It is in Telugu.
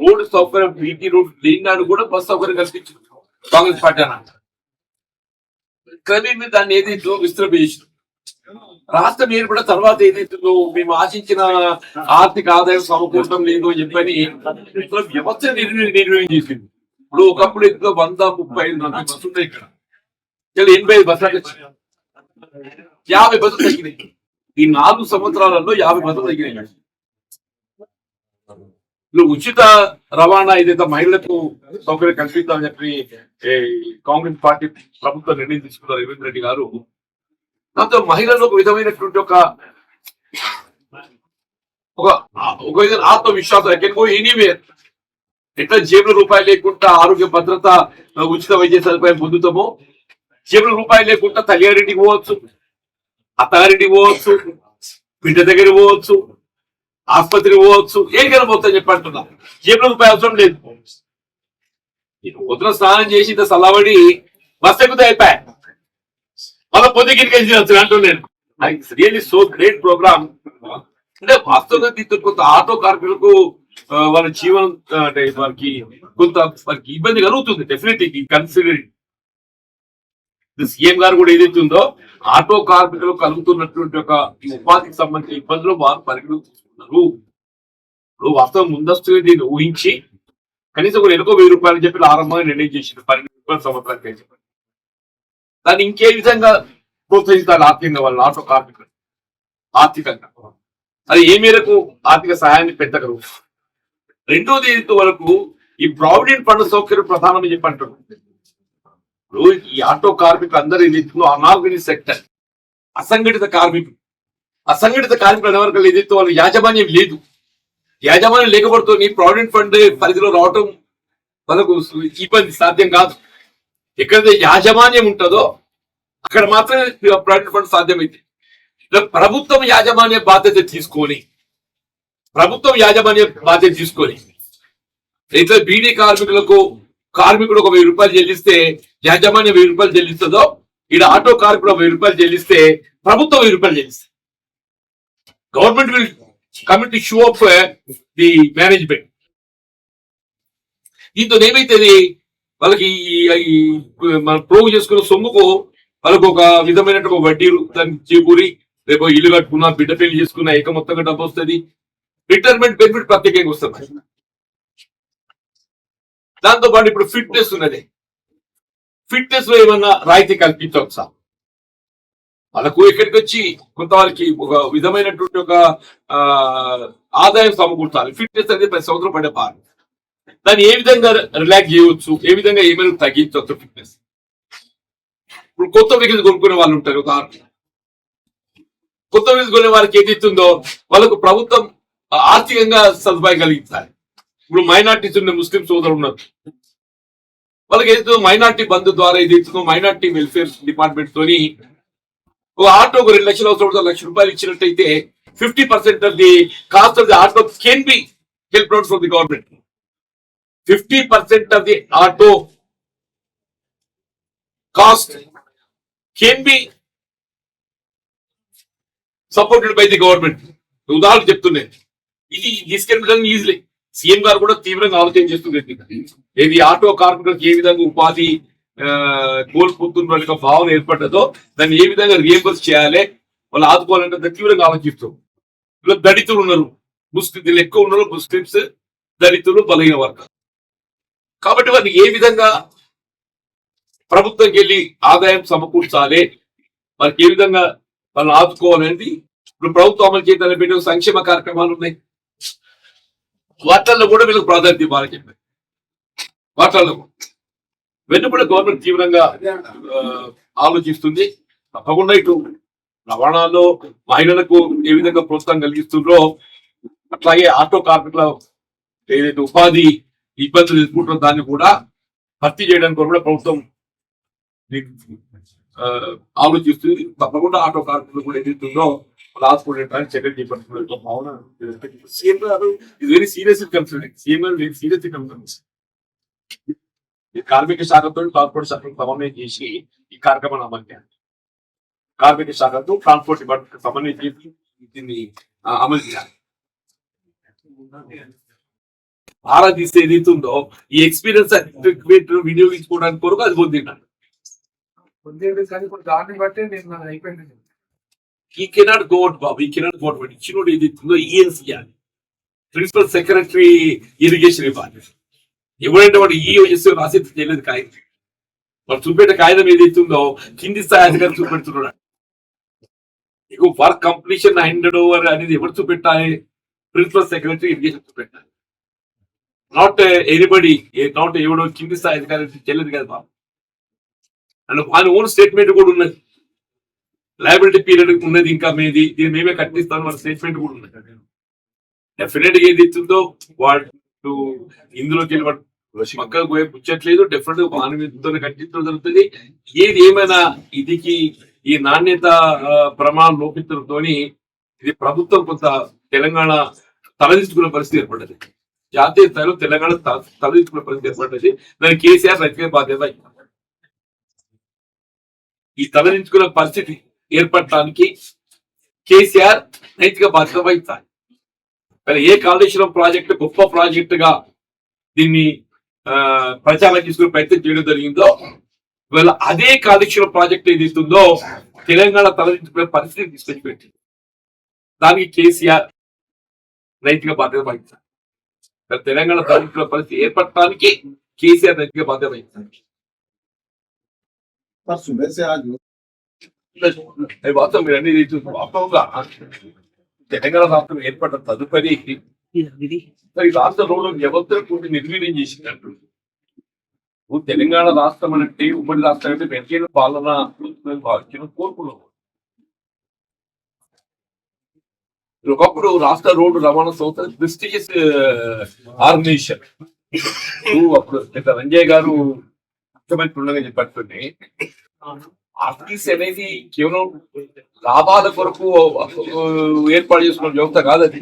రోడ్ సౌకర్యం బీటీ రోడ్ లేని నాడు కూడా బస్ సౌకర్యం కల్పించింది కాంగ్రెస్ పార్టీ అన్న క్రమేణా దాన్ని ఏదైతుందో విస్తృంపజేసింది. రాష్ట్రం ఏర్పడిన తర్వాత ఏదైతుందో మేము ఆశించిన ఆర్థిక ఆదాయం సమకూర్చడం లేదు అని చెప్పని వ్యవస్థ నిర్ణయం చేసింది. ఇప్పుడు ఒకప్పుడు ఎంతో 135-140 బస్సులు ఉన్నాయి ఇక్కడ, 85 బస్సులు 50 బస్సులు తగ్గినాయి. ఈ 4 సంవత్సరాలలో 50 బస్సులు తగ్గినాయి. ఉచిత రవాణా ఏదైతే మహిళలకు సౌకర్యం కల్పిస్తామని చెప్పి కాంగ్రెస్ పార్టీ ప్రభుత్వం నిర్ణయం తీసుకున్నారు రేవంత్ రెడ్డి గారు. దాంతో మహిళలు ఒక విధమైనటువంటి ఒక విధమైన ఆత్మవిశ్వాసం ఎనీవేర్ ఎట్లా జేబుల రూపాయలు లేకుండా ఆరోగ్య భద్రత ఉచిత వైద్య సదుపాయం పొందుతామో, జేబుల రూపాయలు లేకుండా తల్లిగారింటికి పోవచ్చు, అత్తగారింటికి పోవచ్చు, బిడ్డ దగ్గరికి పోవచ్చు, ఆసుపత్రికి పోవచ్చు, ఏకైనా పోతా చెప్పి అంటున్నా. జేబుల రూపాయి అవసరం లేదు. పొద్దున స్నానం చేసి ఇంత సలవడి బస్ ఎక్కుతే అయిపోయా, మళ్ళీ పొద్దుగిరికి అంటున్నాను. Really so great programme. అంటే వాస్తవంగా దీంతో కొంత ఆటో కార్మికులకు వాళ్ళ జీవనం అంటే వారికి కొంత వారికి ఇబ్బంది కలుగుతుంది. డెఫినెట్లీ కన్సిడరింగ్ సీఎం గారు కూడా ఏదైతే ఉందో ఆటో కార్మికులు కలుగుతున్నటువంటి ఒక ఉపాధికి సంబంధించిన ఇబ్బందులు వారు పరిగణలోకి తీసుకున్నారు. ఇప్పుడు వాస్తవం ముందస్తుగా దీన్ని ఊహించి కనీసం ఒక నెలకు 1000 రూపాయలు చెప్పి ఆరంభంగా నిర్ణయం చేసింది 12 రూపాయల సంవత్సరానికి. దాన్ని ఇంకే విధంగా ప్రోత్సహిస్తారు ఆర్థికంగా వాళ్ళ ఆటో కార్మికులు ఆర్థికంగా, అది ఏ మేరకు ఆర్థిక సహాయాన్ని పెట్టగలరు. రెండోది వరకు ఈ ప్రావిడెంట్ ఫండ్ సౌకర్యం ప్రధానమని చెప్పి అంటున్నారు. ఈ ఆటో కార్మికులు అందరూ ఏదైతే అనార్గనైజ్ సెక్టర్, అసంఘటిత కార్మికులు ఎవరికి ఏదైతే వాళ్ళ యాజమాన్యం లేదు, యాజమాన్యం లేకపోతే ప్రావిడెంట్ ఫండ్ పరిధిలో రావటం మనకు ఇబ్బంది, సాధ్యం కాదు. ఎక్కడైతే యాజమాన్యం ఉంటుందో అక్కడ మాత్రమే ప్రావిడెంట్ ఫండ్ సాధ్యమైంది. ప్రభుత్వం యాజమాన్య బాధ్యత తీసుకొని ఇట్లా బీడీ కార్మికుడు ఒక 1000 రూపాయలు చెల్లిస్తే యాజమాన్యం 1000 రూపాయలు చెల్లిస్తుందో, ఇక్కడ ఆటో కార్మికుడు 1000 రూపాయలు చెల్లిస్తే ప్రభుత్వం 1000 రూపాయలు చెల్లిస్తుంది. Government will commit to show off the management. దీంతో ఏమైతుంది, వాళ్ళకి మనం ప్రోగు చేసుకున్న సొమ్ముకు వాళ్ళకు ఒక విధమైన వడ్డీ దాన్ని చేకూరి రేపు ఇల్లు కట్టుకున్నా, బిడ్డ పెళ్లి చేసుకున్నా ఏక మొత్తంగా డబ్బు వస్తుంది. రిటైర్మెంట్ బెనిఫిట్ ప్రత్యేకంగా వస్తుంది. దాంతో పాటు ఇప్పుడు ఫిట్నెస్ ఉన్నది, ఫిట్నెస్ లో ఏమన్నా రాయితీ కల్పించవచ్చా, వాళ్ళకు ఇక్కడికి వచ్చి కొంత వాళ్ళకి ఒక విధమైనటువంటి ఒక ఆదాయం సమకూర్చాలి. ఫిట్నెస్ అనేది ప్రతి సంవత్సరం పడే భారం. దాన్ని ఏ విధంగా రిలాక్స్ చేయవచ్చు, ఏ విధంగా ఏమైనా తగ్గించవచ్చు ఫిట్నెస్. ఇప్పుడు కొత్త వెహికల్స్ కొనుక్కునే వాళ్ళు ఉంటారు, ఉదాహరణ కొత్త వెహికల్స్ కొనే వారికి ఏదైతుందో వాళ్ళకు ప్రభుత్వం ఆర్థికంగా సదుపాయం కలిగించాలి. ఇప్పుడు మైనార్టీస్ ఉన్న ముస్లిం సోదరులు ఉన్నారు, వాళ్ళకి ఏదైతే మైనార్టీ బంధు ద్వారా ఏదైతుందో మైనార్టీ వెల్ఫేర్ డిపార్ట్మెంట్ తోని ఒక ఆటోకు 2 లక్షలు అవసరం, 1 లక్ష రూపాయలు ఇచ్చినట్టయితే 50% of the cost of the auto can be help out from the government. 50% of the auto cost can be supported by the government. ఉదాహరణ చెప్తున్నాయి, ఇది తీసుకెళ్ళడం ఈజీలీ. సీఎం గారు కూడా తీవ్రంగా ఆలోచన చేస్తుంది. ఏది ఆటో కార్మికులకు ఏ విధంగా ఉపాధి కోల్పోతున్న భావన ఏర్పడ్డదో దాన్ని ఏ విధంగా రియంబర్స్ చేయాలి, వాళ్ళు ఆదుకోవాలంటే తీవ్రంగా ఆలోచిస్తాం. ఇలా దళితులు ఉన్నారు, ముస్లింలు ఎక్కువ ఉన్నారు, ముస్లింస్, దళితులు, బలహీన వర్గాలు. కాబట్టి వారిని ఏ విధంగా ప్రభుత్వంకి వెళ్ళి ఆదాయం సమకూర్చాలి, వారికి ఏ విధంగా వాళ్ళని ఆదుకోవాలనేది ఇప్పుడు ప్రభుత్వం అమలు చేయాలని పెట్టిన సంక్షేమ కార్యక్రమాలు ఉన్నాయి. వాటిల్లో కూడా వీళ్ళకి ప్రాధాన్యత ఇవ్వాలని చెప్పారు. వాటిల్లో వెన్నుపడి గవర్నమెంట్ తీవ్రంగా ఆలోచిస్తుంది. తప్పకుండా ఇటు రవాణాలో మహిళలకు ఏ విధంగా ప్రోత్సాహం కలిగిస్తుందో అట్లాగే ఆటో కార్మికుల ఏదైతే ఉపాధి ఇబ్బందులు ఎదుర్కొంటున్న దాన్ని కూడా భర్తీ చేయడానికి కూడా ప్రభుత్వం ఆలోచిస్తుంది. తప్పకుండా ఆటో కార్మికులు కూడా ఏదైతుందో రాసుకోవడానికి చర్యలు చేపడుతున్నారు. సీఎం గారు ఇది వెరీ సీరియస్ కన్సర్న్. సీఎం గారు వెరీ సీరియస్ కన్సర్న్. కార్మిక శాఖతో ట్రాన్స్పోర్ట్ శాఖకు సమన్వయం చేసి ఈ కార్యక్రమాన్ని అమలు చేయాలి. కార్మిక శాఖతో ట్రాన్స్పోర్ట్ డిపార్ట్మెంట్ సమన్వయం చేసి దీన్ని అమలు చేయాలి. ఆరా తీస్తే ఏదైతే ఉందో ఈ ఎక్స్పీరియన్స్ సర్టిఫికేట్ వినియోగించుకోవడానికి కొరకు అది పొందిన్నాడు. దాన్ని బట్టి నేను అయిపోయింది. ఈ కెనాట్ గోట్ బాబు, ఈ కెనాట్ గోట్ బట్ ఇచ్చినోడు ఏదైతే ఉందో ఈఎన్సీ ఇవ్వాలి, ప్రిన్సిపల్ సెక్రటరీ ఇరిగేషన్ ఇవ్వాలి. ఎవరంటే వాడు ఈఓఎస్ రాసి చేయలేదు కాగితం, వాడు చూపెట్టే కాగితం ఏదైతే ఉందో కింది స్థాయి అధికారులు చూపెడుతున్నాడు. ఇక వర్క్ కంప్లీషన్ హ్యాండెడ్ ఓవర్ అనేది ఎవరు చూపెట్టాలి? ప్రిన్సిపల్ సెక్రటరీ ఇరిగేషన్ చూపెట్టాలి. నాట్ ఎనీబడి, నాట్ ఎవడో కింది స్థాయి అధికారి చెల్లదు కదా బాబు. అండ్ వాళ్ళ ఓన్ స్టేట్మెంట్ కూడా ఉన్నది, లయబిలిటీ పీరియడ్ ఉన్నది, ఇంకా మీది దీన్ని మేమే కట్టిస్తాను వాళ్ళ స్టేట్మెంట్ కూడా ఉన్నది. డెఫినెట్ గా ఏది ఇస్తుందో వాడు ఇందులోకి వెళ్ళి వాడు పక్కకు పోయి పుచ్చట్లేదు. డెఫినెట్ గా మానవీయతతో కట్టించడం జరుగుతుంది. ఏది ఏమైనా ఇదికి ఈ నాణ్యత ప్రమాణం లోపించడంతో ఇది ప్రభుత్వం కొంత తెలంగాణ తలదించుకునే పరిస్థితి ఏర్పడ్డది. జాతీయ స్థాయిలో తెలంగాణ తలదించుకునే పరిస్థితి ఏర్పడ్డది. దానికి కేసీఆర్ నైతిక బాధ్యత. ఈ తలదించుకునే పరిస్థితి ఏర్పడటానికి కేసీఆర్ నైతిక బాధ్యత వహించాలి. మరి ఏ కాళేశ్వరం ప్రాజెక్టు గొప్ప ప్రాజెక్ట్ గా దీన్ని ప్రచారం తీసుకునే ప్రయత్నం చేయడం జరిగిందో, ఇవాళ అదే కాళేశ్వరం ప్రాజెక్ట్ ఏదైతుందో తెలంగాణ తలదించుకునే పరిస్థితి తీసుకొచ్చి పెట్టింది. దానికి కేసీఆర్ నైతిక బాధ్యత వహించాలి. తెలంగాణ తలదించుకునే పరిస్థితి ఏర్పడటానికి కేసీఆర్ నైతిక బాధ్యత వహించాలి. వాస్తవం మీరు అన్ని వాస్తవంగా తెలంగాణ రాష్ట్రం ఏర్పడ్డ తదుపరి ఈ రాష్ట్రంలో వ్యవస్థను పూర్తి నిర్వీర్యం చేసినట్టు. తెలంగాణ రాష్ట్రం అంటే ఉమ్మడి రాష్ట్రం అంటే మెరుగైన పాలన భావించిన కోరుకున్నాం. ఒకప్పుడు రాష్ట్ర రోడ్డు రవాణా సంస్థ ప్రెస్టీజియస్ ఆర్గనైజేషన్. అప్పుడు పెద్ద రంజయ్య గారు ముఖ్యమంత్రి ఉండగా చెప్పట్టుండే ఆర్టీసీ అనేది కేవలం లాభాల కొరకు ఏర్పాటు చేసుకున్న వ్యవస్థ కాదు. అది